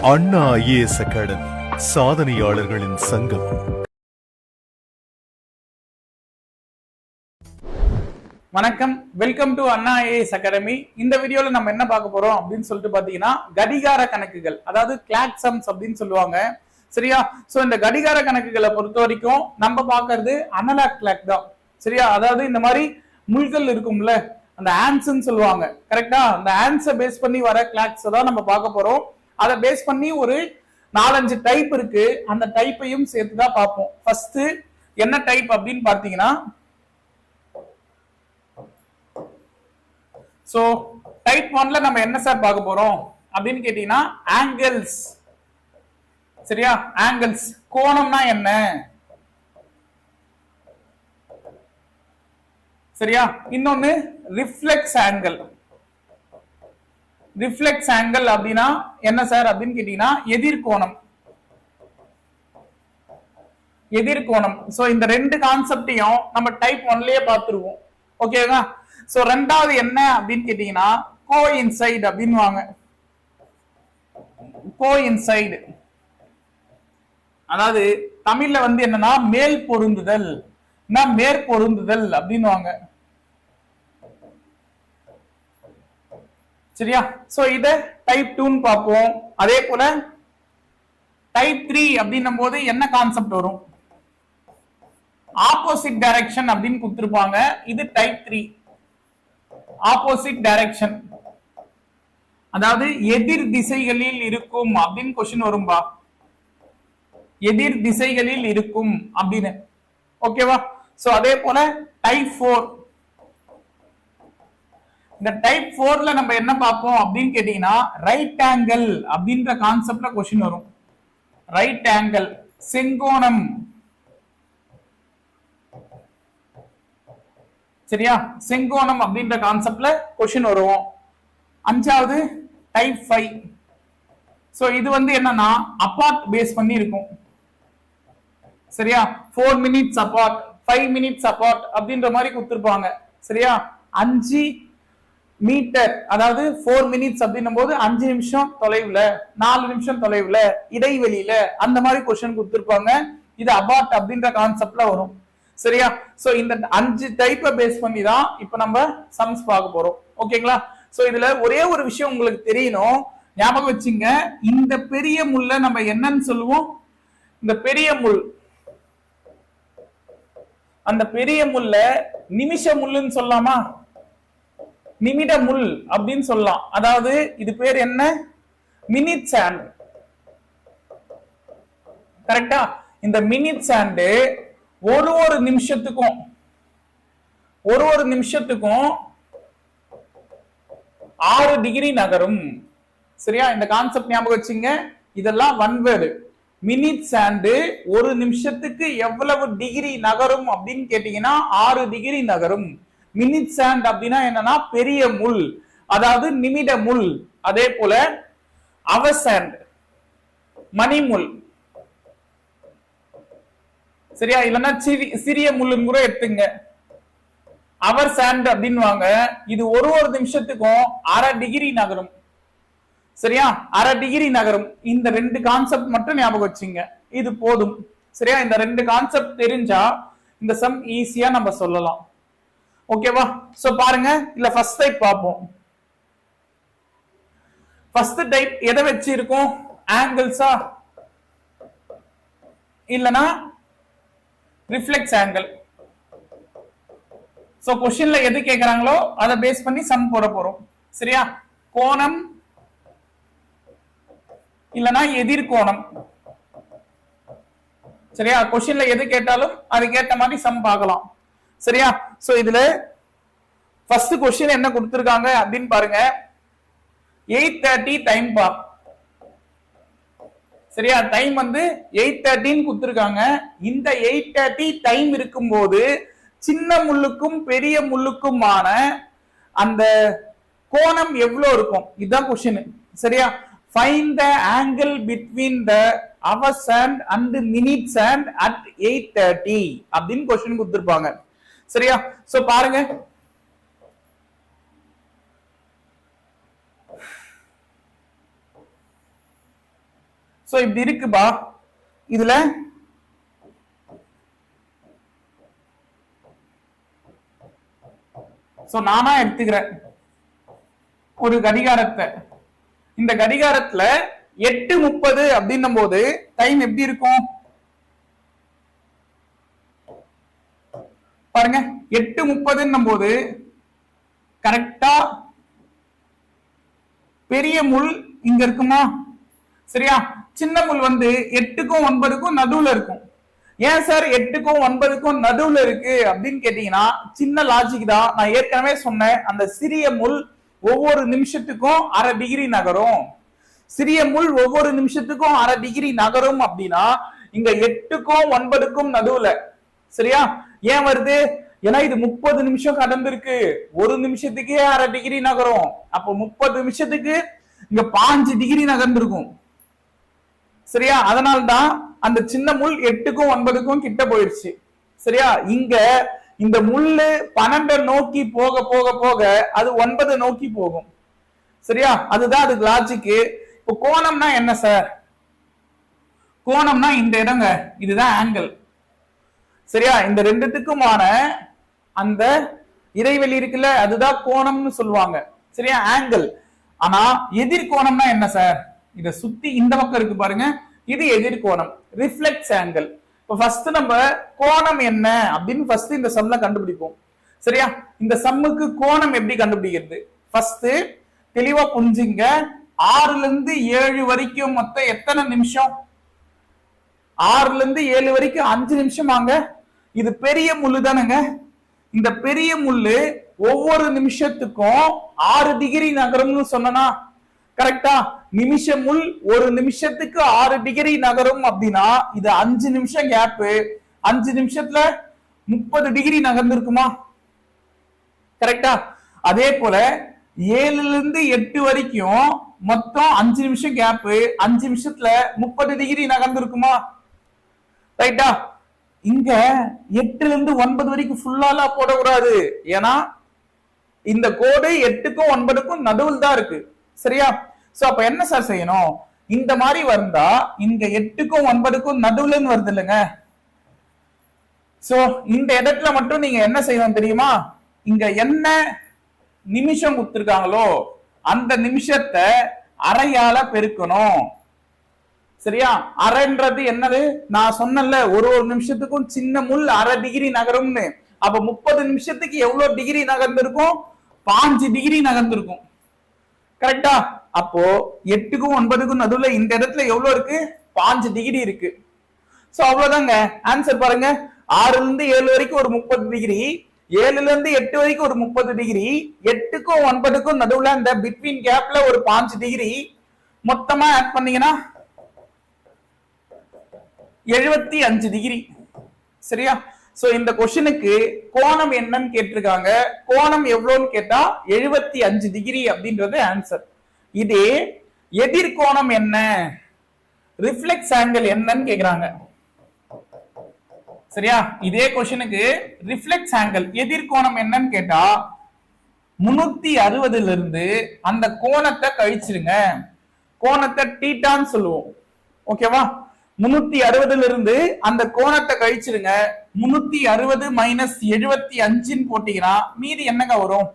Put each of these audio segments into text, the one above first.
அண்ணா IAS academy சாதனையாளர்களின் சங்கம். வணக்கம், welcome to Anna IAS academy. இந்த வீடியோல நம்ம என்ன பார்க்க போறோம் அப்படின்னு சொல்லிட்டு பாத்தீங்கன்னா, கடிகார கணக்குகள், அதாவது கிளாக் சம்ஸ் அப்படின்னு சொல்லுவாங்க. சரியா? சோ இந்த கடிகார கணக்குகளை பொறுத்த வரைக்கும் நம்ம பாக்குறது அனலாக் கிளாக் தான். சரியா? அதாவது இந்த மாதிரி முள்கள் இருக்கும்ல, அந்த ஆன்ஸ்ன்னு சொல்லுவாங்க. கரெக்டா? அந்த ஆன்ஸை பேஸ் பண்ணி வர கிளாக்ஸ் தான் நம்ம பார்க்க போறோம். அதை பேஸ் பண்ணி ஒரு 4-5 டைப் இருக்கு. அந்த டைப்பையும் சேர்த்து தான் பார்ப்போம். ஃபர்ஸ்ட் என்ன டைப் அப்படின்னு பார்த்தீங்கன்னா, சோ டைப் 1ல நம்ம என்ன சார் பார்க்க போறோம் அப்படின்னு கேட்டீங்கன்னா, ஆங்கிள்ஸ். சரியா? ஆங்கிள்ஸ், கோணம்னா என்ன? சரியா? இன்னொன்னு ரிஃப்ளெக்ஸ் ஆங்கிள். ரிஃப்ளெக்ஸ் ஆங்கிள் அப்படின்னா என்ன சார் அப்படின்னு கேட்டீங்கன்னா, எதிர்கோணம். எதிர்கோணம். சோ இந்த ரெண்டு கான்செப்டையும் நம்ம டைப் 1லயே பார்த்துருவோம். ஓகேவா? சோ ரெண்டாவது என்ன அப்படின்னு கேட்டீங்கன்னா, கோஇன்சைட் அப்படின்வாங்க. கோஇன்சைடு அதாவது தமிழ்ல வந்து என்னன்னா மேல் பொருந்துதல், மேற்பொருந்துதல் அப்படின்வாங்க. சரியா? சோ இத டைப் 2 பார்ப்போம். அதே போல டைப் 3 அப்படின்னும் போது என்ன கான்செப்ட் வரும்? ஆப்போசிட் டைரக்ஷன் அப்படின்னு கொடுத்திருப்பாங்க. இது டைப் 3. ஆப்போசிட் டைரக்ஷன் அதாவது எதிர் திசைகளில் இருக்கும் அப்படின்னு கொஸ்டின் வரும்பா. எதிர் திசைகளில் இருக்கும் அப்படின்னு. ஓகேவா? சோ அதே போல டைப் 4. இந்த டைப் 4ல நம்ம என்ன பார்ப்போம் அப்படின்னு கேட்டீங்கன்னா, ரைட் ஆங்கிள் அப்படின்ற கான்செப்ட்ல கொஸ்டின் வரும். ரைட் ஆங்கிள், செங்கோணம். சரியா? செங்கோணம் அப்படின்ற கான்செப்ட்ல கொஸ்டின் வரும். அஞ்சாவது டைப் 5. சோ இது வந்து என்னன்னா அபார்ட் பேஸ் பண்ணி இருக்கும். சரியா? 4 minutes apart, 5 minutes apart அப்படின்ற மாதிரி கொடுத்திருப்பாங்க. சரியா? 5 மீட்டர், அதாவது 4 minutes அப்படின்னும் போது 5 நிமிஷம் தொலைவுல, 4 நிமிஷம் தொலைவுல, இடைவெளியில, அந்த மாதிரி கொஸ்டின் கொடுத்திருப்பாங்க. இது அபார்ட் அப்படின்ற கான்செப்ட்ல வரும். சரியா? சோ இந்த 5 டைப்பை பேஸ் பண்ணி தான் இப்ப நம்ம சம்ஸ் பார்க்க போறோம். ஓகேங்களா? சோ இதுல ஒரே ஒரு விஷயம் உங்களுக்கு தெரியணும், ஞாபகம் வச்சுங்க. இந்த பெரிய முள்ள நம்ம என்னன்னு சொல்லுவோம்? இந்த பெரிய முள், அந்த பெரிய முள்ள நிமிஷ முள்ளுன்னு சொல்லலாமா? நிமிட முள் அப்படின்னு சொல்லலாம். அதாவது இது பேர் என்ன? Minute hand. கரெக்டா? இந்த மினிட் சாண்ட் ஒரு நிமிஷத்துக்கும் 6 டிகிரி நகரும். சரியா? இந்த கான்செப்ட் ஞாபகம் வச்சுங்க. இதெல்லாம் ஒன் வேர்டு. மினிட் சாண்ட் ஒரு நிமிஷத்துக்கு எவ்வளவு டிகிரி நகரும் அப்படின்னு கேட்டீங்கன்னா 6 டிகிரி நகரும். மினிட் சாண்ட் அப்படின்னா என்னன்னா பெரிய முள், அதாவது நிமிட முள். அதே போல அவர் சாண்ட், மணிமுள். சரியா? இல்லைன்னா சிறிய முள்ளுன்னு கூட எடுத்துங்க. அவர் சாண்ட் அப்படின்வாங்க. இது ஒரு நிமிஷத்துக்கும் 1/2 டிகிரி நகரும். சரியா? 1/2 டிகிரி நகரும். இந்த ரெண்டு கான்செப்ட் மட்டும் ஞாபகம் வச்சுங்க, இது போதும். சரியா? இந்த ரெண்டு கான்செப்ட் தெரிஞ்சா இந்த சம் ஈஸியா நம்ம சொல்லலாம். ஓகேவா? சோ பாருங்க, இல்ல ஃபர்ஸ்ட் டைப் பார்ப்போம். ஃபர்ஸ்ட் டைப் எதை வச்சு இருக்கும்? ஆங்கிள்ஸா இல்லனா ரிஃப்ளெக்ஸ் ஆங்கிள். சோ क्वेश्चनல எது கேக்குறாங்களோ அதை பேஸ் பண்ணி சம் போட போறோம். சரியா? கோணம் இல்லனா எதிர்கோணம். சரியா? क्वेश्चनல எது கேட்டாலும் அதுக்கு ஏத்த மாதிரி சம் பார்க்கலாம். சரியா? சோ இதுல ஃபர்ஸ்ட் क्वेश्चन என்ன கொடுத்திருக்காங்க அப்படின்னு பாருங்க. 8:30 டைம் பா. சரியா? டைம் வந்து 8:30 கொடுத்திருக்காங்க. இந்த 8:30 டைம் இருக்கும்போது சின்ன முள்ளுக்கும் பெரிய முள்ளுக்குமான அந்த கோணம் எவ்வளவு இருக்கும்? இதுதான் क्वेश्चन. சரியா? Find the angle between the hour sand and minute sand at 8:30 அப்படின்னு क्वेश्चन கொடுத்திருப்பாங்க. சரியா? சோ பாருங்க, சோ இப்படி இருக்குப்பா. இதுல சோ நானா எடுத்துக்கிறேன் ஒரு கடிகாரத்தை. இந்த கடிகாரத்துல 8:30 அப்படின்னும் போது டைம் எப்படி இருக்கும் பாருங்க. 8:30 போது கரெக்டா பெரிய முள் இங்க இருக்குமா? சரியா? சின்ன முள் வந்து 8க்கும் 9க்கும் நடுவுல இருக்கும். ஏன் சார் 8க்கும் 9க்கும் நடுவுல இருக்கு அப்படின்னு கேட்டீங்கன்னா சின்ன லாஜிக் தான். நான் ஏற்கனவே சொன்னேன், அந்த சிறிய முள் ஒவ்வொரு நிமிஷத்துக்கும் 1/2 டிகிரி நகரும். சிறிய முள் ஒவ்வொரு நிமிஷத்துக்கும் 1/2 டிகிரி நகரும் அப்படின்னா இங்க 8க்கும் 9க்கும் நடுவுல. சரியா? ஏன் வருது? ஏன்னா இது 30 நிமிஷம் கடந்திருக்கு. ஒரு நிமிஷத்துக்கே 1/2 டிகிரி நகரும். அப்போ 30 நிமிஷத்துக்கு இங்க 5 டிகிரி நகர்ந்திருக்கும். சரியா? அதனால்தான் அந்த சின்ன முள் 8க்கும் 9க்கும் கிட்ட போயிடுச்சு. சரியா? இங்க இந்த முள்ளு 12 நோக்கி போக போக போக அது 9 நோக்கி போகும். சரியா? அதுதான் அதுக்கு லாஜிக்கு. இப்போ கோணம்னா என்ன சார்? கோணம்னா இந்த இடங்க, இதுதான் ஆங்கிள். சரியா? இந்த ரெண்டுத்துக்குமான அந்த இடைவெளி இருக்குல்ல, அதுதான் கோணம்னு சொல்லுவாங்க. சரியா? ஆங்கிள். ஆனா எதிர்கோணம்னா என்ன சார்? இத சுத்தி இந்த பக்கம் இருக்கு பாருங்க, இது எதிர்கோணம், ரிஃப்ளெக்ஸ் ஆங்கிள். இப்போ ஃபர்ஸ்ட் நம்ம கோணம் என்ன அப்படின்னு ஃபர்ஸ்ட் இந்த சம்ல கண்டுபிடிப்போம். சரியா? இந்த சம்முக்கு கோணம் எப்படி கண்டுபிடிக்கிறது? ஃபர்ஸ்ட் தெளிவா புரிஞ்சுங்க. 6ல இருந்து 7 வரைக்கும் மொத்தம் எத்தனை நிமிஷம்? 6ல இருந்து 7 வரைக்கும் 5 நிமிஷம் ஆங்க. இது பெரிய முள்ளு தானுங்க. இந்த பெரிய முள்ளு ஒவ்வொரு நிமிஷத்துக்கும் 6 டிகிரி நகரும்னு சொன்னா கரெக்டா? நிமிஷ முள் ஒரு நிமிஷத்துக்கு 6 டிகிரி நகரும் அப்படின்னா இது 5 நிமிஷம் கேப். 5 நிமிஷத்துல 30 டிகிரி நகர்ந்திருக்குமா? கரெக்டா? அதே போல 7ல இருந்து 8 வரைக்கும் மொத்தம் 5 நிமிஷம் கேப். 5 நிமிஷத்துல 30 டிகிரி நகர்ந்திருக்குமா? ரைட்டா? இங்க 8ல இருந்து 9 வரைக்கும் ஃபுல்லாலாம் போடக்கூடாது. ஏன்னா இந்த கோடு 8க்கும் 9க்கும் நடுவில் தான் இருக்கு. சரியா? சோ அப்ப என்ன சார் செய்யணும்? இந்த மாதிரி வந்தா இங்க 8க்கும் 9க்கும் நடுவுலன்னு வருது இல்லைங்க. சோ இந்த இடத்துல மட்டும் நீங்க என்ன செய்யணும் தெரியுமா? இங்க என்ன நிமிஷம் கொடுத்திருக்காங்களோ அந்த நிமிஷத்தை அரையால பெருக்கணும். சரியா? அரைன்றது என்னது? நான் சொன்னேன்ல, ஒரு நிமிஷத்துக்கும் சின்ன முள் 1/2 டிகிரி நகரும்னு. அப்ப 30 நிமிஷத்துக்கு எவ்வளவு டிகிரி நகர்ந்திருக்கும்? 5 டிகிரி நகர்ந்திருக்கும். கரெக்டா? அப்போ 8க்கும் 9க்கும் நடுவுல இந்த இடத்துல எவ்வளவு இருக்கு? 5 டிகிரி இருக்கு. சோ அவ்வளவுதாங்க ஆன்சர். பாருங்க, 6ல இருந்து 7 வரைக்கும் ஒரு 30 டிகிரி, 7ல இருந்து 8 வரைக்கும் ஒரு 30 டிகிரி, 8க்கும் 9க்கும் நடுவுல இந்த பிட்வீன் கேப்ல ஒரு 5 டிகிரி, மொத்தமா ஆட் பண்ணீங்கன்னா 75 டிகிரி. சரியா? சோ இந்த கொஸ்டினுக்கு கோணம் என்னன்னு கேட்டிருக்காங்க. கோணம் எவ்வளவுன்னு கேட்டா 75 டிகிரி அப்படின்றது ஆன்சர். இதே எதிர்கோணம் என்ன, ரிஃப்ளெக்ஸ் ஆங்கிள் என்னன்னு கேக்குறாங்க. சரியா? இதே கொஸ்டினுக்கு ரிஃப்ளெக்ஸ் ஆங்கிள் எதிர்கோணம் என்னன்னு கேட்டா 360ல இருந்து அந்த கோணத்தை கழிச்சிருங்க. கோணத்தை டீட்டான்னு சொல்லுவோம். ஓகேவா? 360ல இருந்து அந்த கோணத்தை கழிச்சிருங்க. 360 மைனஸ் 75 போட்டீங்கன்னா மீதி என்னங்க வரும்?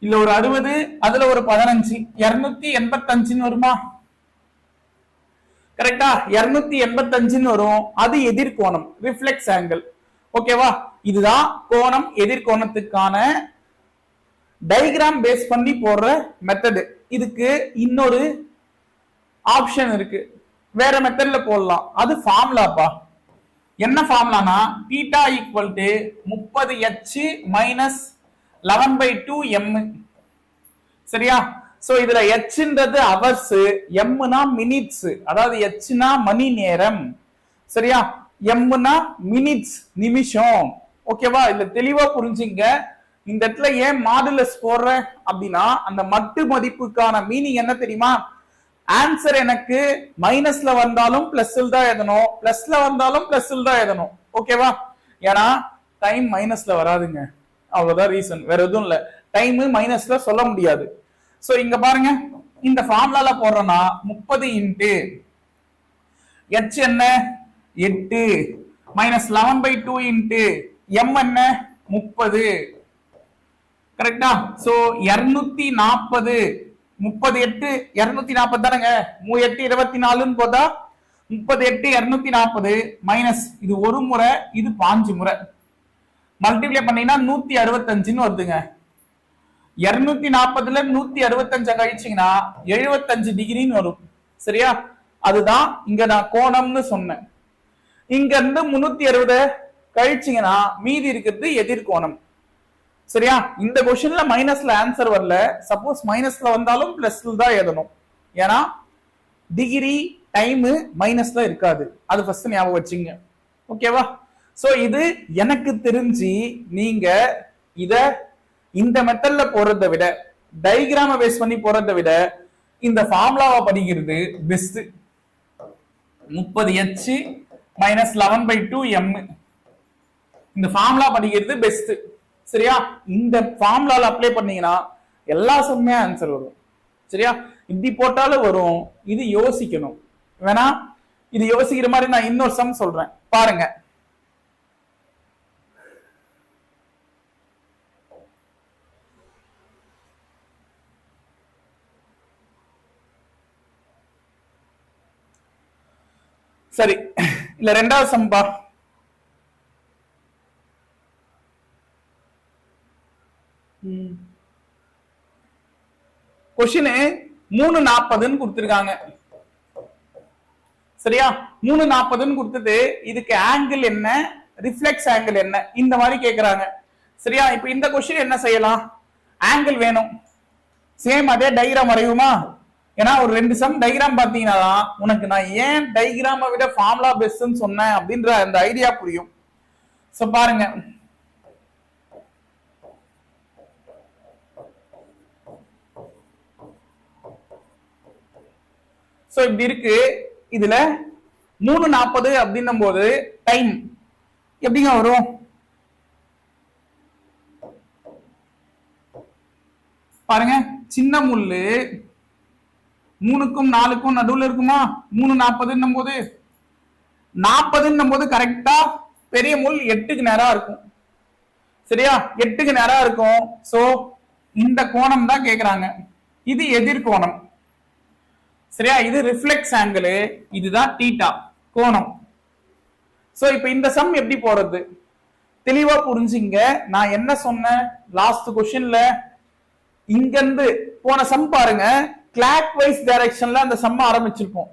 இல்ல ஒரு 60, அதுல ஒரு 15, 285 வருமா? கரெக்டா? 285 வரும். அது எதிர்கோணம், ரிஃப்ளெக்ஸ் ஆங்கிள். ஓகேவா? இதுதான் கோணம் எதிர்கோணத்துக்கான டயகிராம் பேஸ் பண்ணி போடுற மெத்தடு. இதுக்கு இன்னொரு ஆப்ஷன் இருக்கு, வேற மெத்தட்ல போடலாம். அது ஃபார்முலாப்பா. என்ன ஃபார்முலானா theta equal to 30h minus 11/2m. சரியா? சோ இதுல ஹ்ன்றது ஹவர்ஸ், எம்னா மினிட்ஸ், அதாவது ஹ்னா மணி நேரம். சரியா? எம்னா மினிட்ஸ், நிமிஷம். ஓகேவா? இல்ல தெளிவா புரிஞ்சுங்க. இந்த இடத்துல ஏன் மாடுலஸ் போடுறேன் அப்படின்னா அந்த மட்டு மதிப்புக்கான மீனிங் என்ன தெரியுமா? ஆன்சர் எனக்கு மைனஸ்ல வந்தாலும் பிளஸ்ல தான் எழுதணும், பிளஸ்ல வந்தாலும் பிளஸ்ல தான் எழுதணும். ஓகேவா? ஏன்னா டைம் மைனஸ்ல வராதுங்க, அவ்வளவுதான் ரீசன், வேற எதுவும் இல்ல. டைம் மைனஸ்ல சொல்ல முடியாது. சோ இங்க பாருங்க, இந்த ஃபார்முலால போடுறோம்னா 30 இன்ட்டு h என்ன 8 minus 11/2 into m என்ன 30. கரெக்டா? சோ 240 38 240 தானங்க, 38 24ன்னு போதா 38 240 மைனஸ் இது ஒரு முறை, இது 5 முறை மல்டிப்ளை பண்ணீங்கன்னா 165ன்னு வருதுங்க. 240ல 165 கழிச்சீங்கன்னா 75 டிகிரின்னு வரும். சரியா? அதுதான் இங்க நான் கோணம்னு சொன்னேன். இங்க இருந்து 360 கழிச்சீங்கன்னா மீதி இருக்கிறது எதிர்கோணம். சரியா? இந்த கொஸ்டின்ல மைனஸ்ல ஆன்சர் வரல. சப்போஸ் மைனஸ்ல வந்தாலும் பிளஸ்ல தான் எழுதணும். ஏன்னா டிகிரி டைம் மைனஸ்ல இருக்காது. அது ஃபர்ஸ்ட் ஞாபகம் வச்சுங்க. ஓகேவா? சோ இது எனக்கு தெரிஞ்சு நீங்க இத இந்த மெத்தட்ல போறதை விட, டயகிராம பேஸ் பண்ணி போறதை விட இந்த ஃபார்முலாவை படிக்கிறது பெஸ்ட். 30h minus 11/2 m இந்த ஃபார்முலா படிக்கிறது பெஸ்ட். சரியா? இந்த ஃபார்முலால அப்ளை பண்ணீங்கன்னா எல்லா சம்மே ஆன்சர் வரும். சரியா? இப்படி போட்டாலும் வரும். இது யோசிக்கணும் வேணா. இது யோசிக்கிற மாதிரி நான் இன்னொரு சம் சொல்றேன் பாருங்க. சரி, இல்ல ரெண்டாவது சம்பா. கொஸ்டின் 340ன்னு கொடுத்திருக்காங்க. சரியா? 340ன்னு கொடுத்தது இதுக்கு ஆங்கிள் என்ன, ரிஃப்ளெக்ஸ் ஆங்கிள் என்ன, இந்த மாதிரி கேக்குறாங்க. சரியா? இப்ப இந்த கொஸ்டின் என்ன செய்யலாம், ஆங்கிள் வேணும். சேம் அதே டயகிராம் வரையுமா? ஏன்னா ஒரு 2 சம் டயகிராம் பாத்தீங்கன்னா உனக்கு நான் ஏன் டயகிராமை விட ஃபார்முலா பெஸ்ட்னு சொன்னேன் அப்படின்ற அந்த ஐடியா புரியும். சோ பாருங்க, சோ இப்படி இருக்கு. இதுல 340 அப்படின்னும் போது டைம் எப்படிங்க வரும்? பாருங்க, சின்ன முள்ளு 3க்கும் 4க்கும் நடுவுல இருக்குமா? 340 போது 40 போது கரெக்டா பெரிய முள் 8க்கு நேரா இருக்கும். சரியா? 8க்கு நேரா இருக்கும். சோ இந்த கோணம் தான் கேக்குறாங்க. இது எதிர்கோணம். சரியா? இது ரிஃப்ளெக்ஸ் ஆங்கிள், இதுதான் தீட்டா கோணம். சோ இப்ப இந்த சம் எப்படி போறது தெளிவா புரிஞ்சுங்க. நான் என்ன சொன்னேன் லாஸ்ட் கொஸ்டின்ல, இங்க இருந்து போன சம் பாருங்க, கிளாக் வைஸ் டைரக்ஷன்ல அந்த சம் ஆரம்பிச்சிருப்போம்.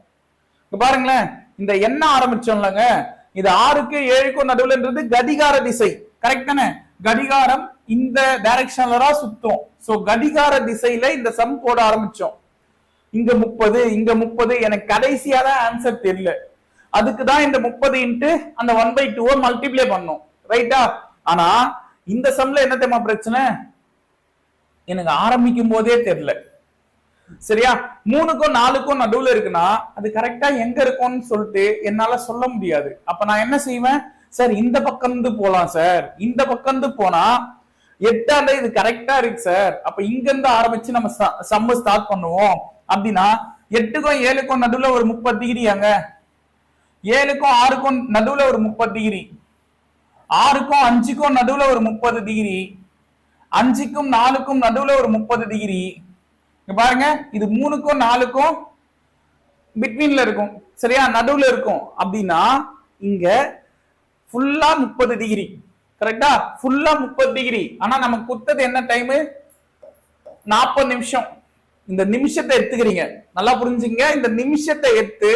பாருங்களேன், இந்த என்ன ஆரம்பிச்சோம்லங்க, இது 6க்கு 7க்கும் நடுவுலன்றது கடிகார திசை. கரெக்ட் தானே? கடிகாரம் இந்த டைரக்ஷன்ல தான் சுத்தும். சோ கடிகார திசையில இந்த சம் போட ஆரம்பிச்சோம். இங்க 30 இங்க 30, எனக்கு கடைசியா தான் ஆன்சர் தெரியல. அதுக்கு தான் இந்த 30 இன்ட்டு அந்த 1/2 மல்டிப்ளை பண்ணோம். ரைட்டா? ஆனா இந்த சம்ல என்ன தெரியுமா பிரச்சனை, எனக்கு ஆரம்பிக்கும் போதே தெரியல. சரியா? 3க்கும் 4க்கும் நடுவுல இருக்குன்னா அது கரெக்டா எங்க இருக்கும்னு சொல்லிட்டு என்னால சொல்ல முடியாது. அப்ப நான் என்ன செய்வேன், சார் இந்த பக்கம் இருந்து போலாம் சார், இந்த பக்கம் இருந்து போனா 8 இது கரெக்டா இருக்கு சார், அப்ப இங்க இருந்து ஆரம்பிச்சு நம்ம சம் ஸ்டார்ட் பண்ணுவோம் அப்படின்னா 8க்கும் 7க்கும் நடுவுல ஒரு 30 டிகிரி, அங்க 7க்கும் 6க்கும் நடுவுல ஒரு 30 டிகிரி, 6க்கும் 5க்கும் நடுவுல ஒரு 30 டிகிரி, 5க்கும் 4க்கும் நடுவுல ஒரு 30 டிகிரி. பாருங்க, இது 3க்கும் 4க்கும் பிட்வீன்ல இருக்கும். சரியா? நடுவுல இருக்கும். அப்படின்னா இங்க ஃபுல்லா 30 டிகிரி. கரெக்டா? ஃபுல்லா 30 டிகிரி. ஆனா நமக்கு கொடுத்தது என்ன டைம், 40 நிமிஷம். இந்த நிமிஷத்தை எடுத்துக்கிறீங்க, நல்லா புரிஞ்சுங்க. இந்த நிமிஷத்தை எடுத்து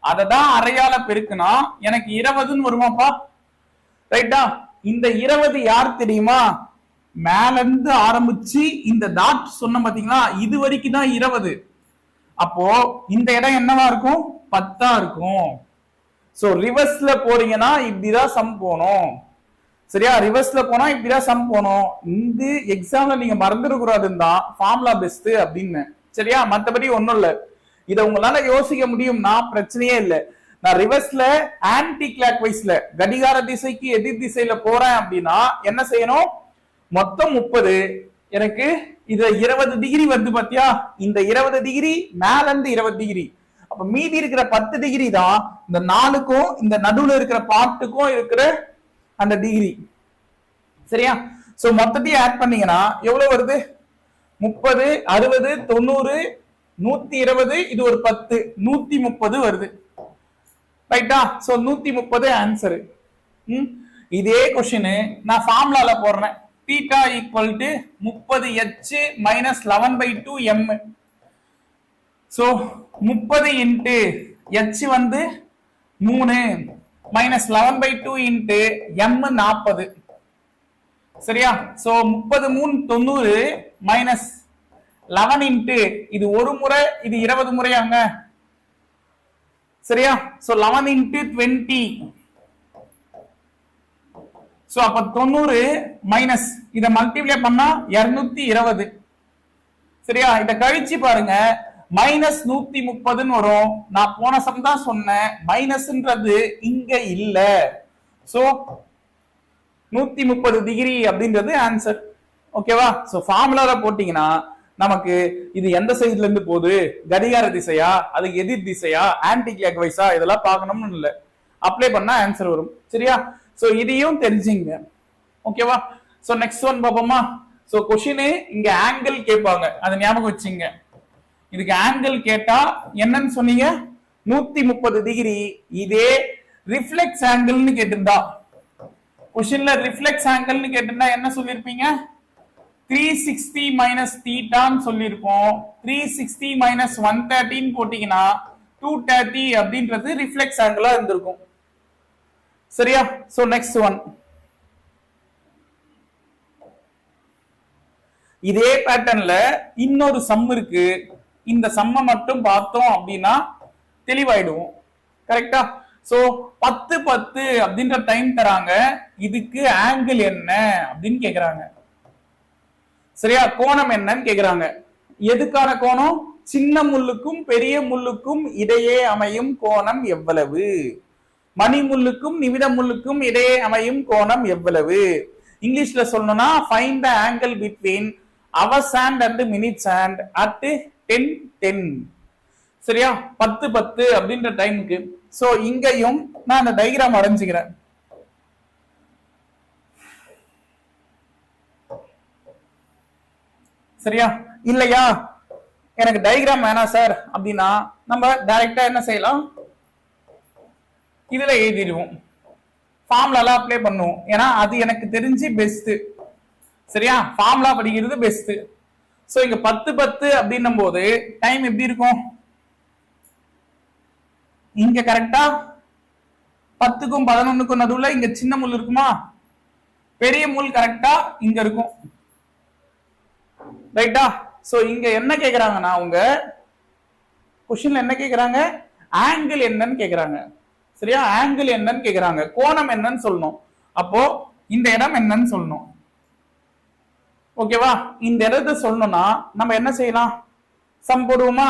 அதை தான் அரையால பெருக்குனா எனக்கு 20ன்னு வருமாப்பா. ரைட்டா? இந்த 20 யார் தெரியுமா, மேல இருந்து ஆரம்பிச்சு இந்த டாட் சொன்ன பாத்தீங்களா, இது வரைக்கும் தான் 20. அப்போ இந்த இடம் என்னவா இருக்கும், 10 இருக்கும். சோ ரிவர்ஸ்ல போறீங்கன்னா இப்படிதான் சம் போனோம். சரியா? ரிவர்ஸ்ல போனா இப்படிதான் சம் போனோம். இந்த எக்ஸாம்ல நீங்க மறந்துடக்கூடாதுன்னு தான் ஃபார்முலா பெஸ்ட் அப்படின்னு. சரியா? மத்தபடி ஒண்ணும் இல்ல. இதை உங்களால யோசிக்க முடியும்னா பிரச்சனையே இல்லை. நான் ரிவர்ஸ்ல ஆன்டி கிளாக் வைஸ்ல கடிகார திசைக்கு எதிர் திசையில போறேன் அப்படின்னா என்ன செய்யணும், மொத்தம் 30, எனக்கு இது 20 டிகிரி வருது பாத்தியா, இந்த 20 டிகிரி மேல இருந்து 20 டிகிரி, அப்ப மீதி இருக்கிற 10 டிகிரி தான் இந்த 4க்கும் இந்த நடுவுல இருக்கிற பார்ட்டுக்கும் இருக்கிற அந்த டிகிரி. சரியா? சோ மொத்தத்தையும் ஆட் பண்ணீங்கன்னா எவ்வளவு வருது? 30, 60, 90, 120, இது ஒரு 10, 130 வருது. ரைட்டா? So 130 answer. இதே क्वेश्चन நான் ஃபார்முலால போடுறேன். θ = 30h - 11/2m. சோ 30 × h வந்து 3 - 11/2 × m 40. சரியா? சோ 30 3 90 மைனஸ் 11 இது ஒரு முறை, இது 20 முறையாங்க. சரியா? சோ 11 × 20. சோ அப்ப 90 மைனஸ் இத மல்டிப்ளை பண்ணா 220. சரியா? இத கழிச்சு பாருங்க, மைனஸ் 130 வரும். நான் போன சம் தான் சொன்னேன், மைனஸ்ன்றது இங்க இல்ல. சோ 130 டிகிரி அப்படின்றது ஆன்சர். ஓகேவா? சோ ஃபார்முலால போட்டீங்கன்னா நமக்கு இது எந்த சைடுல இருந்து போகுது, கடிகார திசையா, அதுக்கு எதிர் திசையா, ஆன்டி கிளாக் வைஸா, இதெல்லாம் பார்க்கணும்னு இல்ல, அப்ளை பண்ணா ஆன்சர் வரும். சரியா? சோ இதையும் தெரிஞ்சுங்க. ஓகேவா? சோ நெக்ஸ்ட் ஒன் பாப்போமா? சோ क्वेश्चन இங்க ஆங்கிள் கேட்பாங்க, அதை ஞாபகம் வச்சுங்க. இதுக்கு ஆங்கிள் கேட்டா என்னன்னு சொன்னீங்க? 130 டிகிரி. இதே ரிஃப்ளெக்ஸ் ஆங்கிள்னு கேட்டிருந்தா, क्वेश्चनல ரிஃப்ளெக்ஸ் ஆங்கிள்னு கேட்டிருந்தா என்ன சொல்லிருப்பீங்க? 360 மைனஸ் தீட்டான்னு சொல்லிருப்போம். 360 மைனஸ் 130 போட்டீங்கன்னா 230 அப்படின்றது ரிஃப்ளெக்ஸ் ஆங்கிளா இருந்திருக்கும். சரியா? சோ நெக்ஸ்ட் ஒன், இதே பேட்டர்ன்ல இன்னொரு சம் இருக்கு. இந்த சம்ம மட்டும் பார்த்தோம் அப்படின்னா தெளிவாயிடுவோம். கரெக்டா? சோ 10 10 அப்படின்ற டைம் தராங்க. இதுக்கு ஆங்கிள் என்ன அப்படின்னு கேக்குறாங்க. சரியா? கோணம் என்னன்னு கேக்குறாங்க. எதுக்கான கோணம்? சின்ன முள்ளுக்கும் பெரிய முள்ளுக்கும் இடையே அமையும் கோணம் எவ்வளவு? மணி முள்ளுக்கும் நிமிட முள்ளுக்கும் இடையே அமையும் கோணம் எவ்வளவு? இங்கிலீஷ்ல சொல்லணும்னா find the angle between hour hand and minute hand at 10:10. சரியா? 10 10 அப்படின்ற டைமுக்கு. சோ இங்கேயும் நான் அந்த டயகிராம் வரைஞ்சுக்கிறேன். சரியா? இல்லையா எனக்கு டயகிராம் வேணாம் சார் அப்படின்னா நம்ம டைரக்டா என்ன செய்யலாம்? இதுல எழுதிடுவோம், ஃபார்முலா அப்ளை பண்ணுவோம். ஏன்னா அது எனக்கு தெரிஞ்சு பெஸ்ட். சரியா? ஃபார்முலா படிக்கிறது பெஸ்ட். சோ இங்க 10 10 அப்படின்னும் போது டைம் எப்படி இருக்கும்? இங்க கரெக்டா 10க்கும் 11க்கும் நடுவுல இங்க சின்ன முள் இருக்குமா? பெரிய முள் கரெக்டா இங்க இருக்கும். ரைட்டா? சோ இங்க என்ன கேக்குறாங்கன்னா, உங்க क्वेश्चनல என்ன கேக்குறாங்க? ஆங்கிள் என்னன்னு கேக்குறாங்க. சரியா? ஆங்கிள் என்னன்னு கேக்குறாங்க, கோணம் என்னன்னு சொல்லணும். அப்போ இந்த இடம் என்னன்னு சொல்லணும். ஓகேவா? இந்த இடத்தை சொல்லணும்னா நம்ம என்ன செய்யலாம்? சம் போடுவோமா?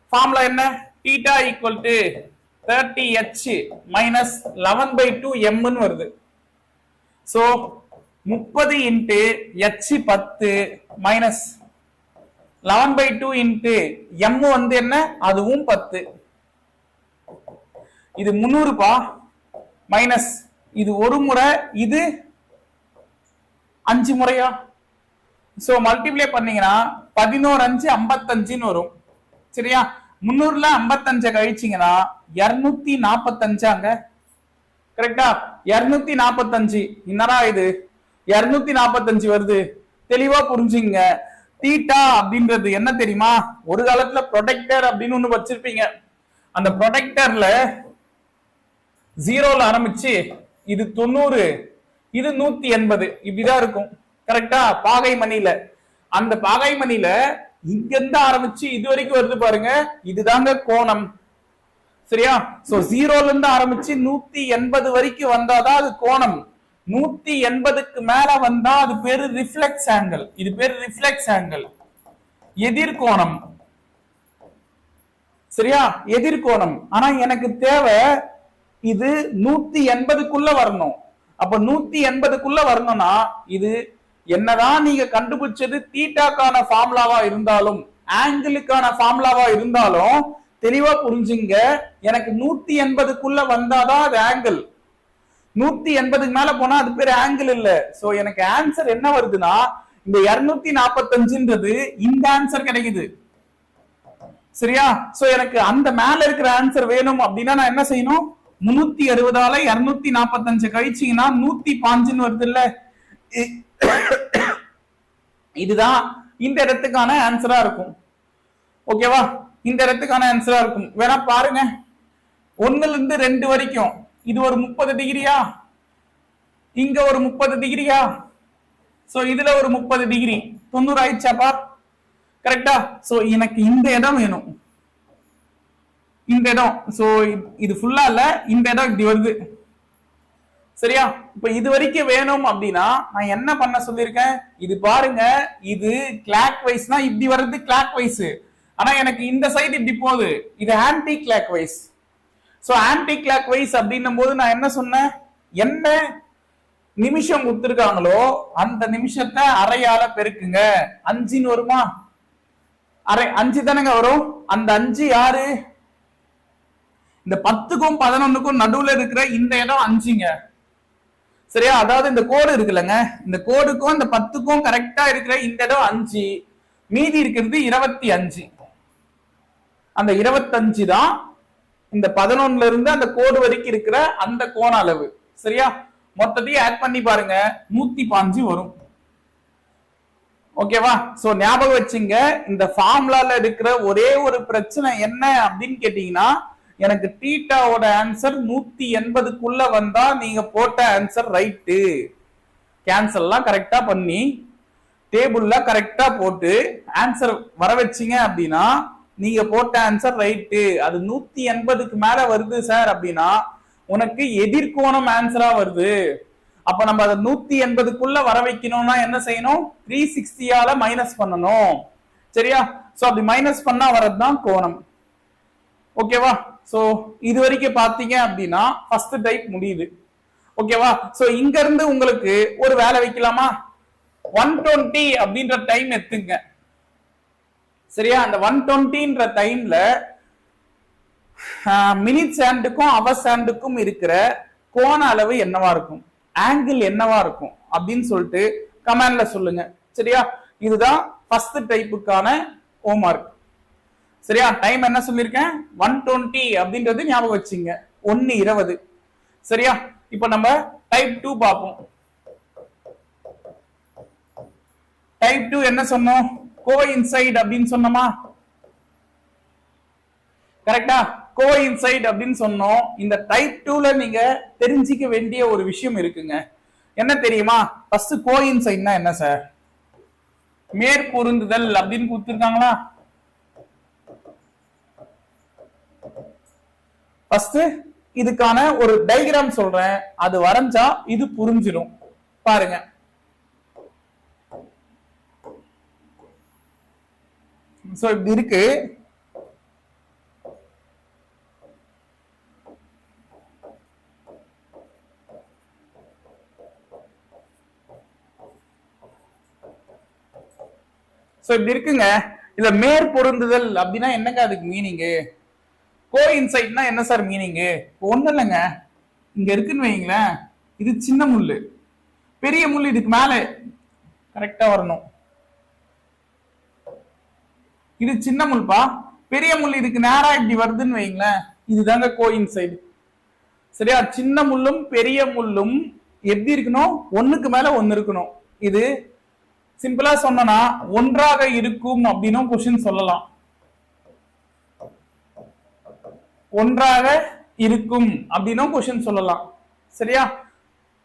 ஃபார்முலா என்ன? θ = 30h minus 11/2m ன்னு வருது. சோ 30 × h 10 minus 11/2 × m வந்து என்ன? அதுவும் 10. இது 300 பா, மைனஸ் இது ஒரு முறை, இது 5 முறையா? சோ மல்டிப்ளை பண்ணீங்கன்னா 11 5 55 வரும். சரியா? 300ல 55 கழிச்சீங்கன்னா 245. கரெக்டா? 245. என்னடா இது 245 வருது? தெளிவா புரிஞ்சுங்க. தீட்டா அப்படின்றது என்ன தெரியுமா? ஒரு காலத்துல ப்ரொடெக்டர் அப்படின்னு ஒண்ணு வச்சிருப்பீங்க. அந்த ப்ரொடெக்டர்ல 0ல ஆரம்பிச்சு இது 90, இது 180 இப்படிதான் இருக்கும். கரெக்டா? பாகை மணில, அந்த பாகை மணில இங்க இருந்து ஆரம்பிச்சு இது வரைக்கும் வருது பாருங்க, இதுதாங்க கோணம். சரியா? சோ 0ல இருந்து ஆரம்பிச்சு 180 வரைக்கும் வந்தாதான் அது கோணம். 180க்கு மேல வந்தா அது பேரு ரிஃப்ளெக்ஸ் ஆங்கிள். இது பேரு ரிஃப்ளெக்ஸ் ஆங்கிள், எதிர்கோணம். சரியா? எதிர்கோணம். ஆனா எனக்கு தேவை இது 180க்குள்ள வரணும். அப்ப 180க்குள்ள வரணும்னா இது என்னதான் நீங்க கண்டுபிடிச்சது தீட்டாக்கான ஃபார்முலாவா இருந்தாலும், ஆங்கிளுக்கான ஃபார்முலாவா இருந்தாலும், தெளிவா புரிஞ்சுங்க. எனக்கு 180க்குள்ள வந்தாதான் அது ஆங்கிள். 180க்கு மேல போனா அது பேர் ஆங்கிள் இல்ல. சோ எனக்கு ஆன்சர் என்ன வருதுன்னா இந்த 245ன்றது இந்த ஆன்சர் கிடைக்குது. சரியா? சோ எனக்கு அந்த மேல இருக்கிற ஆன்சர் வேணும் அப்படின்னா நான் என்ன செய்யணும்? 360ஆல 245 கழிச்சீங்கன்னா 105 வருது இல்ல. இதுதான் இந்த இடத்துக்கான ஆன்சரா இருக்கும். ஓகேவா? இந்த இடத்துக்கான ஆன்சரா இருக்கும். வேணா பாருங்க, 1ல இருந்து 2 வரைக்கும் இது ஒரு 30 டிகிரியா, இங்க ஒரு 30 டிகிரியா, சோ இதுல ஒரு 30 டிகிரி, 90 ஆயிடுச்சாப்பா? கரெக்டா? சோ எனக்கு இந்த இடம் வேணும், இந்த இடம். சோ இது ஃபுல்லா இல்ல, இந்த இடம் இப்படி வருது. சரியா? இப்ப இது வரைக்கும் வேணும் அப்படின்னா நான் என்ன பண்ண சொல்லியிருக்கேன்? இது பாருங்க, இது கிளாக் வைஸ்னா இப்படி வர்றது கிளாக் வைஸ். ஆனா எனக்கு இந்த சைடு இப்படி போகுது, இது anticlockwise. So anticlockwise அப்படின்னும் போது நான் என்ன சொன்னேன்? என்ன நிமிஷம் கொடுத்திருக்காங்களோ அந்த நிமிஷத்தை அரையால பெருக்குங்க. 5ன்னு வருமா? அரை 5 தானங்க வரும். அந்த 5 யாரு? இந்த 10க்கும் 11க்கும் நடுவுல இருக்கிற இந்த இடம் 5ங்க. சரியா? அதாவது இந்த கோடு இருக்குல்லங்க, இந்த கோடுக்கும் இந்த 10க்கும் கரெக்டா இருக்கிற இந்த இடம் 5, மீதி இருக்கிறது 25. அந்த 25 தான் இந்த 11ல இருந்து அந்த கோடு வரைக்கும் இருக்கிற அந்த கோண அளவு. சரியா? மொத்தத்தையும் ஆட் பண்ணி பாருங்க, 105 வரும். ஓகேவா? சோ ஞாபகம் வச்சுங்க, இந்த ஃபார்முலால இருக்கிற ஒரே ஒரு பிரச்சனை என்ன அப்படின்னு கேட்டீங்கன்னா, எனக்கு தீட்டாவோட ஆன்சர் 180க்குள்ள வந்தா நீங்க போட்ட ஆன்சர் ரைட்டு. கேன்சல்லாம் கரெக்டா பண்ணி டேபிள்ல கரெக்டா போட்டு ஆன்சர் வர வச்சீங்க அப்படின்னா நீங்க போட்ட ஆன்சர் ரைட்டு. அது 180க்கு மேல வருது சார் அப்படின்னா உனக்கு எதிர்கோணம் ஆன்சரா வருது. அப்ப நம்ம அதை 180க்குள்ள வர வைக்கணும்னா என்ன செய்யணும்? 360ஆல மைனஸ் பண்ணணும். சரியா? சோ அப்படி மைனஸ் பண்ணா வரதுதான் கோணம். ஓகேவா? சோ இது வரைக்கும் பாத்தீங்க அப்படின்னா ஃபர்ஸ்ட் டைப் முடியுது. ஓகேவா? சோ இங்க இருந்து உங்களுக்கு ஒரு வேலை வைக்கலாமா? 120 அப்படின்ற டைம் எடுத்துங்க. சரியா? அந்த 120ன்ற டைம்ல மினிட்ஸ் ஹேண்டுக்கும் அவர்ஸ் ஹேண்டுக்கும் இருக்கிற கோண அளவு என்னவா இருக்கும், ஆங்கிள் என்னவா இருக்கும் அப்படின்னு சொல்லிட்டு கமெண்ட்ல சொல்லுங்க. சரியா? இதுதான் ஃபர்ஸ்ட் டைப்புக்கான ஹோம்வொர்க். சரியா? டைம் என்ன சொல்லிருக்கேன்? 120 அப்படின்றது ஞாபகம் வச்சுங்க, 1:20. சரியா? இப்ப நம்ம டைப் 2 பார்ப்போம். டைப் 2 என்ன சொன்னோம்? கோஇன்சைட் அப்படின்னு சொன்னோமா? கரெக்டா? கோஇன்சைட் அப்படின்னு சொன்னோம். இந்த டைப் 2ல நீங்க தெரிஞ்சிக்க வேண்டிய ஒரு விஷயம் இருக்குங்க. என்ன தெரியுமா? ஃபர்ஸ்ட் கோஇன்சைட்னா என்ன சார்? மேற்பொருந்துதல் அப்படின்னு கொடுத்திருக்காங்களா? ஃபர்ஸ்ட் இதுக்கான ஒரு டயகிராம் சொல்றேன், அது வரைஞ்சா இது புரிஞ்சிடும். பாருங்க. சோ இப்படி இருக்கு. சோ இப்படி இருக்குங்க. இல்ல மேற்பொருந்துதல் அப்படின்னா என்னங்க அதுக்கு மீனிங்கு? கோஇன்சைட்னா என்ன சார் மீனிங்கு? ஒண்ணு இல்லைங்க, இங்க இருக்குன்னு வைங்களேன், இது சின்ன முள்ளு, பெரிய முள்ளு இதுக்கு மேல கரெக்டா வரணும். இது சின்ன முள்பா, பெரிய முள் இதுக்கு நேரா இப்படி வருதுன்னு வைங்களேன், இதுதாங்க கோஇன்சைடு. சரியா? சின்ன முள்ளும் பெரிய முள்ளும் எப்படி இருக்கணும்? ஒண்ணுக்கு மேல ஒண்ணு இருக்கணும். இது சிம்பிளா சொன்னா ஒன்றாக இருக்கும் அப்படின்னு கொஸ்டின் சொல்லலாம். ஒன்றாக இருக்கும் அப்படின்னும் கொஸ்டின் சொல்லலாம். சரியா?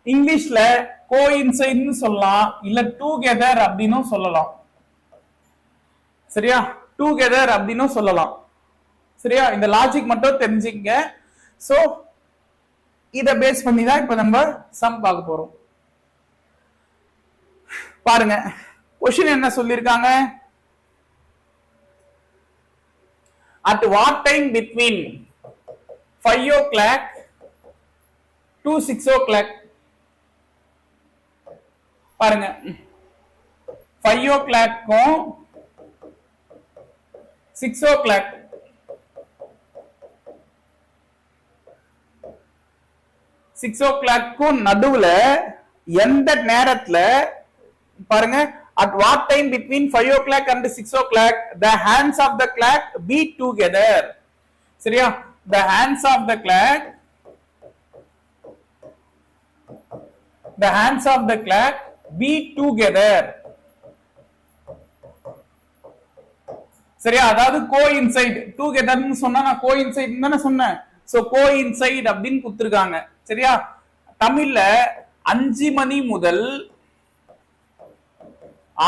இங்கிலீஷ்ல கோஇன்சைட்னு சொல்லலாம், இல்ல டுகெதர் அப்படின்னும் சொல்லலாம். சரியா? டுகெதர் அப்படின்னும் சொல்லலாம். சரியா? இந்த லாஜிக் மட்டும் தெரிஞ்சுங்க. சோ இத பேஸ் பண்ணி தான் இப்ப நம்ம சம் பார்க்க போறோம். பாருங்க, கொஸ்டின் என்ன சொல்லிருக்காங்க? At what time between 5 o'clock to 6 o'clock? பாருங்க, 5 o'clock 6 o'clock 6 o'clock நடுவுல எந்த நேரத்துல பாருங்க, at what time between 5 o'clock and 6 o'clock the hands of the clock beat together. சரியா? the hands of the clock beat together. சரியா? அதாவது கோஇன்சைட், டுகெதர்னு சொன்னா நான் கோஇன்சைட் தானே சொன்னேன். சோ கோஇன்சைட் அப்படின்னு கொடுத்திருக்காங்க. சரியா? தமிழ்ல 5 மணி முதல்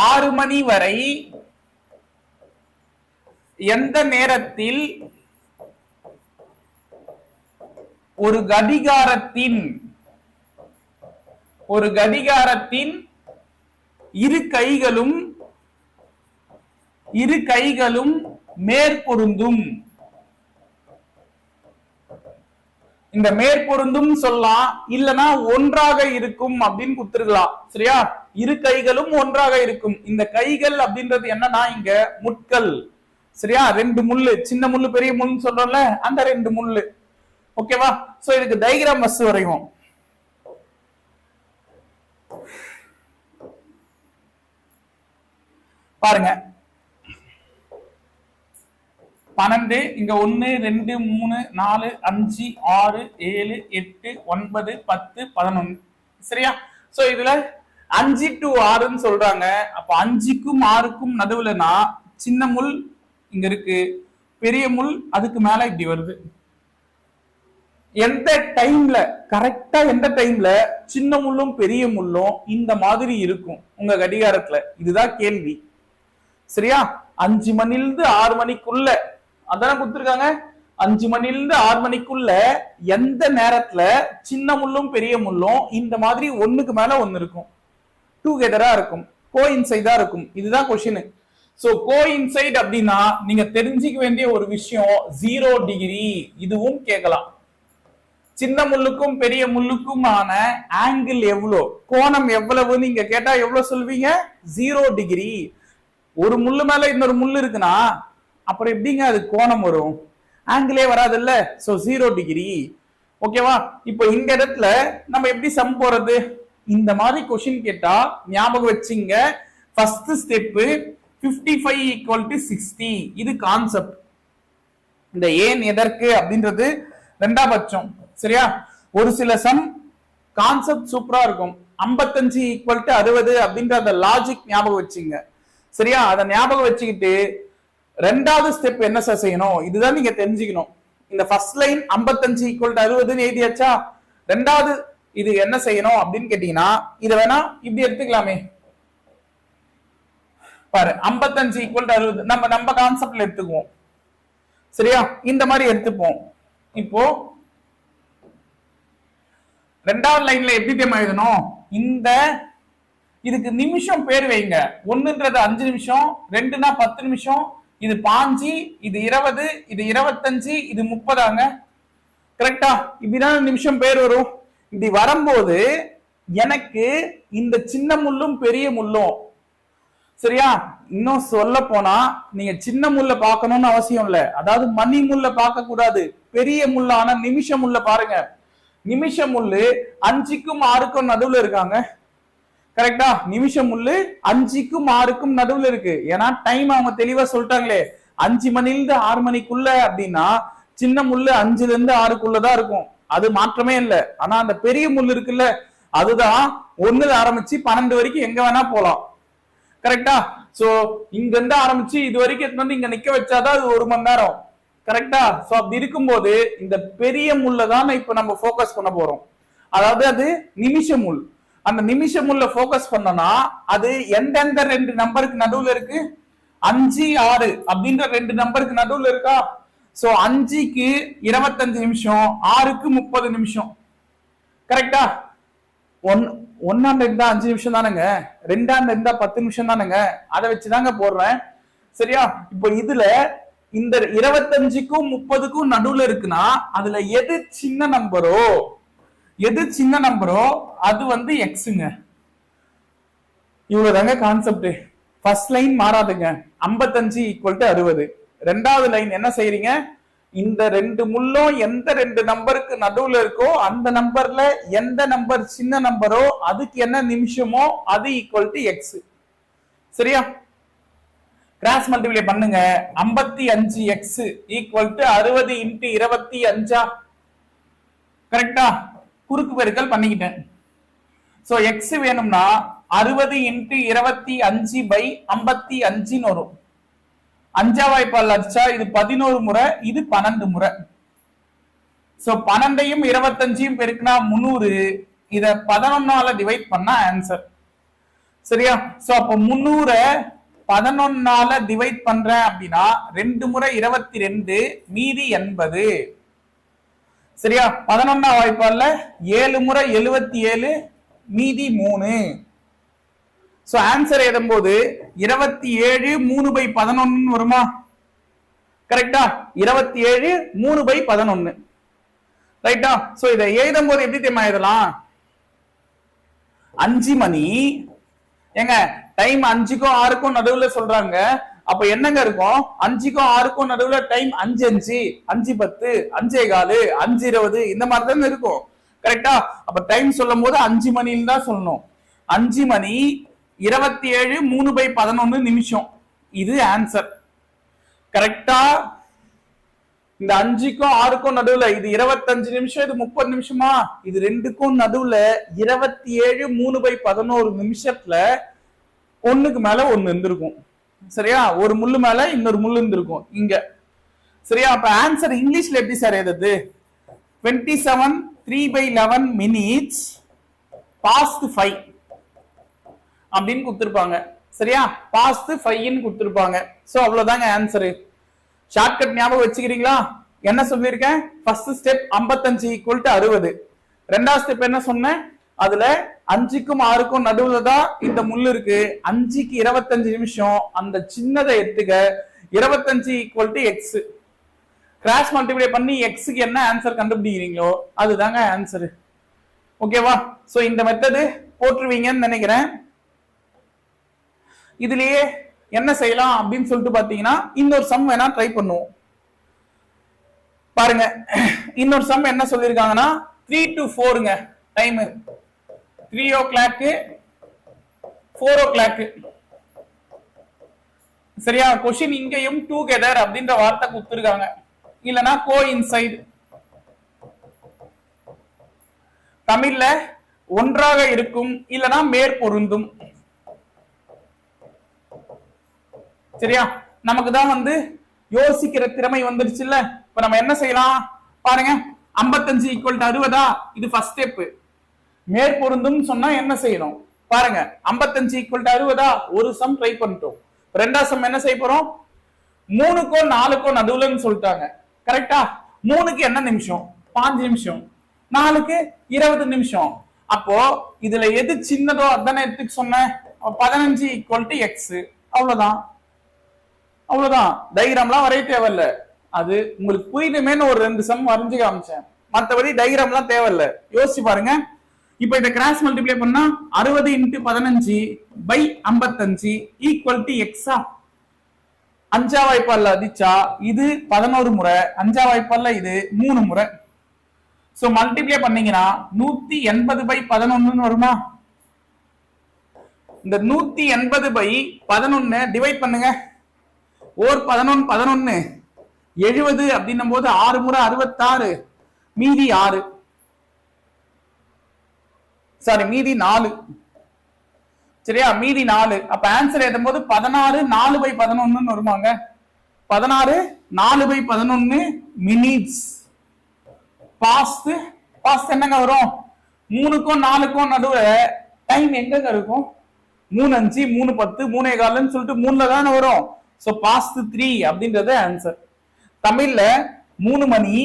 6 மணி வரை எந்த நேரத்தில் ஒரு கடிகாரத்தின் இரு கைகளும் மேற்பொருந்தும். இந்த மேற்பொருந்தும் சொல்லலாம், இல்லனா ஒன்றாக இருக்கும் அப்படின்னு கொடுத்துருக்கலாம். சரியா? இரு கைகளும் ஒன்றாக இருக்கும். இந்த கைகள் அப்படின்றது என்னன்னா இங்க முட்கள். சரியா? 2 முள்ளு, சின்ன முள்ளு பெரிய முள்ளுன்னு சொல்றோம்ல, அந்த 2 முள்ளு. ஓகேவா? சோ இதுக்கு டயகிராம் ஃபர்ஸ்ட் வரையும். பாருங்க, 12 இங்க 1 2 3 4 5 6 7 8 9 10 11. சரியா? சோ இதுல 5 to 6 ன்னு சொல்றாங்க. அப்ப 5க்கும் 6க்கும் நடுவுலனா சின்ன முள் இங்க இருக்கு, பெரிய முள் அதுக்கு மேல இப்படி வருது. எந்த டைம்ல கரெக்டா எந்த டைம்ல சின்ன முள்ளும் பெரிய முள்ளும் இந்த மாதிரி இருக்கும் உங்க கடிகாரத்துல? இதுதான் கேள்வி. சரியா? 5 மணிலிருந்து 6 மணிக்குள்ள அதான கொடுத்திருக்காங்க. 5 மணிலிருந்து 6 மணிக்குள்ள எந்த நேரத்துல சின்ன முள்ளும் பெரிய முள்ளும் இந்த மாதிரி ஒண்ணுக்கு மேல ஒண்ணு இருக்கும், டுகெதரா இருக்கும், கோஇன்சைடா இருக்கும். இதுதான் கொஸ்டின். சோ கோஇன்சைட் அப்படின்னா நீங்க தெரிஞ்சுக்க வேண்டிய ஒரு விஷயம் 0 டிகிரி. இதுவும் கேட்கலாம். சின்ன முள்ளுக்கும் பெரிய முள்ளுக்குமான ஆங்கிள் எவ்வளவு, கோணம் எவ்வளவு நீங்க கேட்டா எவ்வளவு சொல்வீங்க? 0 டிகிரி. ஒரு முள்ளு மேல இன்னொரு முள்ளு இருக்குன்னா அப்புறம் எப்படிங்க அது கோணம் வரும்? ஆங்கிளே வராது இல்ல. So 0 degree. ஓகேவா? இப்போ இந்த இடத்துல நம்ம எப்படி சம் போறது? இந்த மாதிரி கொஸ்டின் கேட்டா ஞாபகம் வச்சுங்க. First step 55 = 60. இது கான்செப்ட். இந்த ஏன் எதற்கு அப்படின்றது ரெண்டாம் பட்சம். சரியா? ஒரு சில சம் கான்செப்ட் சூப்பரா இருக்கும். 55 = 60 அப்படின்ற அந்த லாஜிக் ஞாபகம் வச்சுங்க. சரியா? அதை ஞாபகம் வச்சுக்கிட்டு ரெண்டாவது ஸ்டெப் என்ன செய்யணும், இதுதான் நீங்க தெரிஞ்சுக்கணும். இந்த ஃபர்ஸ்ட் லைன் 55 = 60 எழுதியாச்சா? ரெண்டாவது இது என்ன செய்யணும் அப்படின்னு கேட்டீங்கன்னா, இதை வேணா இப்படி எடுத்துக்கலாமே. பாரு, 55 = 60 நம்ம கான்செப்ட்ல எடுத்துக்குவோம். சரியா? இந்த மாதிரி எடுத்துப்போம். இப்போ ரெண்டாவது லைன்ல எப்படி தெரியுமா எழுதணும்? இந்த இதுக்கு நிமிஷம் பேர் வைங்க. 1ன்றது 5 நிமிஷம், 2னா 10 நிமிஷம், இது 5, இது 20, இது 25, இது 30. கரெக்டா? இப்படிதான் நிமிஷம் பேர் வரும். இப்படி வரும்போது எனக்கு இந்த சின்ன முள்ளும் பெரிய முள்ளும், சரியா? இன்னும் சொல்ல போனா நீங்க சின்ன முள்ள பார்க்கணும்னு அவசியம் இல்ல. அதாவது மணி முள்ள பார்க்க கூடாது, பெரிய முள்ளான நிமிஷ முள்ள பாருங்க. நிமிஷ முள்ளு 5க்கும் 6க்கும் நடுவுல இருக்காங்க. கரெக்டா? நிமிஷ முள்ளு 5க்கும் 6க்கும் நடுவுல இருக்கு. ஏன்னா டைம் அவங்க தெளிவா சொல்லிட்டாங்களே, 5 மணிலிருந்து 6 மணிக்குள்ள அப்படின்னா சின்ன முள்ளு 5ல இருந்து 6க்குள்ளதான் இருக்கும். அது மாற்றமே இல்லை. ஆனா அந்த பெரிய முள்ளு இருக்குல்ல, அதுதான் 1ல ஆரம்பிச்சு 12 வரைக்கும் எங்க வேணா போலாம். கரெக்டா? சோ இங்க இருந்து ஆரம்பிச்சு இது வரைக்கும் வந்து இங்க நிக்க வச்சாதான் அது 1 மணி நேரம். கரெக்டா? சோ அப்படி இருக்கும்போது இந்த பெரிய முள்ளதான் இப்ப நம்ம போக்கஸ் பண்ண போறோம். அதாவது அது நிமிஷ முள். அந்த நிமிஷ முள்ள போக்கஸ் பண்ணனா அது எந்தெந்த 2 நம்பருக்கு நடுவுல இருக்கு? 5, 6 அப்படின்ற 2 நம்பருக்கு நடுவுல இருக்கா? சோ 5க்கு 25 நிமிஷம், 6க்கு 30 நிமிஷம். கரெக்டா? ஒன்னாண்டு இருந்தா 5 நிமிஷம் தானுங்க, 2ஆண்டு இருந்தா 10 நிமிஷம் தானுங்க. அதை வச்சுதாங்க போடுறேன். சரியா? இப்போ இதுல இந்த 25க்கும் 30க்கும் நடுவுல இருக்குன்னா அதுல எது சின்ன நம்பரோ அது வந்து எக்ஸுங்க. இவ்வளவுதாங்க கான்செப்ட். ஃபர்ஸ்ட் லைன் மாறாதுங்க. 55 = 60. ரெண்டாவது லைன் என்ன செய்யறீங்க? இந்த ரெண்டு முள்ளும் எந்த ரெண்டு நம்பருக்கு நடுவுல இருக்கோ அந்த நம்பர்ல எந்த நம்பர் சின்ன நம்பரோ அதுக்கு என்ன நிமிஷமோ அது ஈக்குவல் டு எக்ஸ். சரியா? கிராஸ் மல்டிப்ளை பண்ணுங்க. 55x equal to 60 into 25. கரெக்டா? குறுக்கு பெருக்கல் பண்ணிக்கிட்டேன். சோ எக்ஸ் வேணும்னா 60 இன்டு 25 பை 55 வரும். 5 வாய்ப்பால் அடிச்சா இது 11 முறை, இது 12 முறை. சோ 12ஐயும் 25ஐயும் பெருக்கினா 300. இத 11ஆல டிவைட் பண்ணா ஆன்சர். சரியா? சோ அப்ப 300 11ஆல டிவைட் பண்றேன் அப்படின்னா 2 முறை 22 மீதி 80. சரியா? 11ஆம் வாய்ப்பால்ல 7 முறை 77 மீதி 3. சோ ஆன்சர் எழுதும்போது 27 3/11 வருமா? கரெக்டா? 27 3/11. ரைட்டா? சோ இதை எழுதும் போது எப்படி தெரியுமா எழுதலாம்? 5 மணி ஏங்க டைம் 5க்கும் 6க்கும் நடுவுல சொல்றாங்க. அப்ப என்னங்க இருக்கும்? 5க்கும் 6க்கும் நடுவுல டைம் 5 5 10 5 15 5 20 இந்த மாதிரி தான் இருக்கும். கரெக்டா? அப்ப டைம் சொல்லும் போது 5 மணின்னு தான் சொல்லணும். 5 மணி 27 3/11 நிமிஷம். இது ஆன்சர். கரெக்டா? இந்த 5க்கும் 6க்கும் நடுவுல இது 25 நிமிஷம், இது 30 நிமிஷமா? இது ரெண்டுக்கும் நடுவுல 27 3/11 நிமிஷத்துல ஒண்ணுக்கு மேல ஒண்ணு இருந்திருக்கும். சரியா? ஒரு முள்ளு மேல இன்னொரு முள்ளு இருந்திருக்கும் இங்க. சரியா? அப்ப ஆன்சர் இங்கிலீஷ்ல எப்படி சார் எழுதுது? 27 3/11 minutes past 5 அப்படின்னு கொடுத்திருப்பாங்க. சரியா? past 5ன்னு கொடுத்திருப்பாங்க. சோ அவ்வளவுதாங்க ஆன்சரு. ஷார்ட்கட் ஞாபகம் வச்சுக்கிறீங்களா? என்ன சொல்லியிருக்கேன்? First step 55 equal to 60. ரெண்டாவது ஸ்டெப் என்ன சொன்னேன்? அதுல 5க்கும் 6க்கும் நடுவுல தான் இந்த முள்ளு இருக்கு. 5க்கு 25 நிமிஷம். அந்த சின்னதை எடுத்துக்க. 25 equal to X. Cross multiply பண்ணி எக்ஸுக்கு என்ன ஆன்சர் கண்டுபிடிக்கிறீங்களோ அதுதாங்க ஆன்சர். ஓகேவா? சோ இந்த மெத்தடு போட்டுருவீங்கன்னு நினைக்கிறேன். இதுலயே என்ன செய்யலாம் அப்படின்னு சொல்லிட்டு பாத்தீங்கன்னா இன்னொரு சம் வேணா ட்ரை பண்ணுவோம். பாருங்க, இன்னொரு சம் என்ன சொல்லிருக்காங்கன்னா 3 to 4ங்க டைம். 3 o'clock 4 o'clock. சரியா? கொஸ்டின் இங்கேயும் டுகெதர் அப்படின்ற வார்த்தை கொடுத்திருக்காங்க. இல்லனா கோ இன்சைட். தமிழ்ல ஒன்றாக இருக்கும் இல்லனா மேற்பொருந்தும். சரியா? நமக்கு தான் யோசிக்கிற திறமை வந்துருச்சுல்ல. இப்ப நம்ம என்ன செய்யலாம் பாருங்க. 55 ஈக்குவல் டு 60. இது ஃபர்ஸ்ட் ஸ்டெப். மேற்பொருந்தும் சொன்னா என்ன செய்யணும் பாருங்க. 55 ஈக்குவல் டு 60. ஒரு சம் ட்ரை பண்ணிட்டோம். ரெண்டாவது சம் என்ன செய்ய போறோம்? 3க்கும் 4க்கும் நடுவுலன்னு சொல்லிட்டாங்க. கரெக்டா? 3க்கு என்ன நிமிஷம்? 5 நிமிஷம். 4க்கு 20 நிமிஷம். அப்போ இதுல எது சின்னதோ அதானே எடுத்துக்க சொன்னேன். 15 ஈக்குவல் டு எக்ஸ். அவ்வளவுதான். அவ்வளவுதான். டயக்ராம்லாம் வரைய தேவையில்ல. அது உங்களுக்கு புரியணுமேனு ஒரு 2 சம் வரைஞ்சு காமிச்சேன். மற்றபடி டயக்ராம்லாம் தேவையில்ல. யோசிச்சு பாருங்க. இப்ப இதை கிராஸ் மல்டிப்ளை பண்ணா 60 இன்டு 15 பை 55 ஈக்குவல் டு எக்ஸா? 5 வாய்ப்பால்ல அடிச்சா இது 11 முறை, 5 வாய்ப்பால்ல இது 3 முறை. சோ மல்டிப்ளை பண்ணீங்கன்னா 180 பை 11 வருமா? இந்த 180 பை 11 டிவைட் பண்ணுங்க. ஓர் 11 11 70 அப்படின்னும் போது 6 முறை 66 மீதி 6. சாரி மீதி 4. சரியா? மீதி 4. அப்ப ஆன்சர் எழுதும் போது 16 4/11 வருவாங்க. 16 4/11 மினிட்ஸ். பாஸ்ட் என்னங்க வரும்? 3க்கும் 4க்கும் நடுவுல டைம் எங்க இருக்கும்? 3 5 3 10 3 15 சொல்லிட்டு 3ல தானே வரும். சோ பாஸ்ட் 3 அப்படின்றது ஆன்சர். தமிழ்ல 3 மணி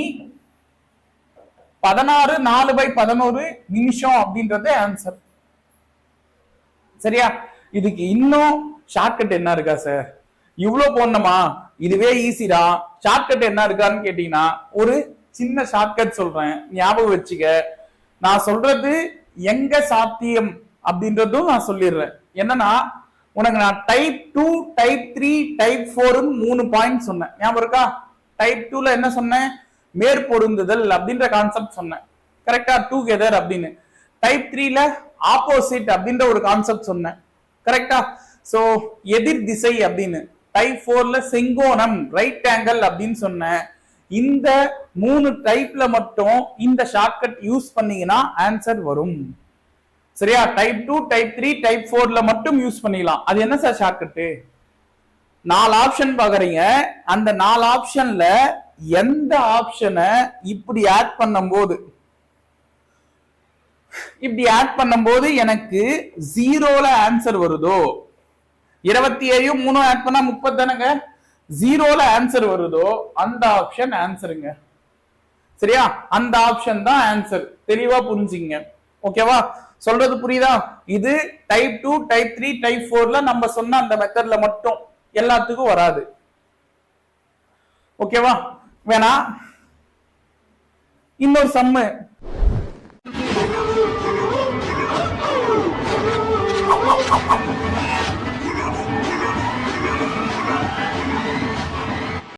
16 4/11 நிமிஷம் அப்படின்றது ஆன்சர். சரியா? இதுக்கு இன்னும் ஷார்ட்கட் என்ன இருக்கா சார்? இவ்வளவு போடணுமா? இதுவே ஈஸிடா. ஷார்ட்கட் என்ன இருக்கான்னு கேட்டீங்கன்னா ஒரு சின்ன ஷார்ட்கட் சொல்றேன், ஞாபகம் வச்சுக்க. நான் சொல்றது எங்க சாத்தியம் அப்படின்றதும் நான் சொல்லிடுறேன். என்னன்னா உனக்கு நான் டைப் 2 டைப் 3 டைப் 4 3 பாயிண்ட் சொன்னேன். ஞாபகம் இருக்கா? டைப் 2ல என்ன சொன்னேன், மேற்பொருந்துதல் அப்படின்ற கான்செப்ட் சொன்னேன். கரெக்டா, டுகெதர் அப்படின்னு. டைப் 3ல ஆப்போசிட் அப்படின்ற ஒரு கான்செப்ட் சொன்னேன். கரெக்டா, சோ எதிர் திசை அப்படின்னு. டைப் 4ல செங்கோணம், ரைட் ஆங்கிள் அப்படின்னு சொன்னேன். இந்த 3 டைப்ல மட்டும் இந்த ஷார்ட்கட் யூஸ் பண்ணீங்கன்னா ஆன்சர் வரும். சரியா, டைப் 2, டைப் 3, டைப் 4ல மட்டும் யூஸ் பண்ணிக்கலாம். அது என்ன சார் ஷார்ட்கட்? 4 ஆப்ஷன் பாக்குறீங்க, அந்த 4 ஆப்ஷன்ல எந்த ஆப்ஷனை இப்படி ஆட் பண்ணும்போது எனக்கு 0ல ஆன்சர் வருதோ, 27 3 ஆட் பண்ணா 30 தானங்க, 0ல ஆன்சர் வருதோ அந்த ஆப்ஷன் ஆன்சருங்க. சரியா, அந்த ஆப்ஷன் தான் ஆன்சர். தெளிவா புரிஞ்சுங்க. ஓகேவா, சொல்றது புரியுதா? இது டைப் 2, டைப் 3, டைப் 4ல நம்ம சொன்ன அந்த மெத்தட்ல மட்டும், எல்லாத்துக்கும் வராது. ஓகேவா, வேணா இன்னொரு சம்மு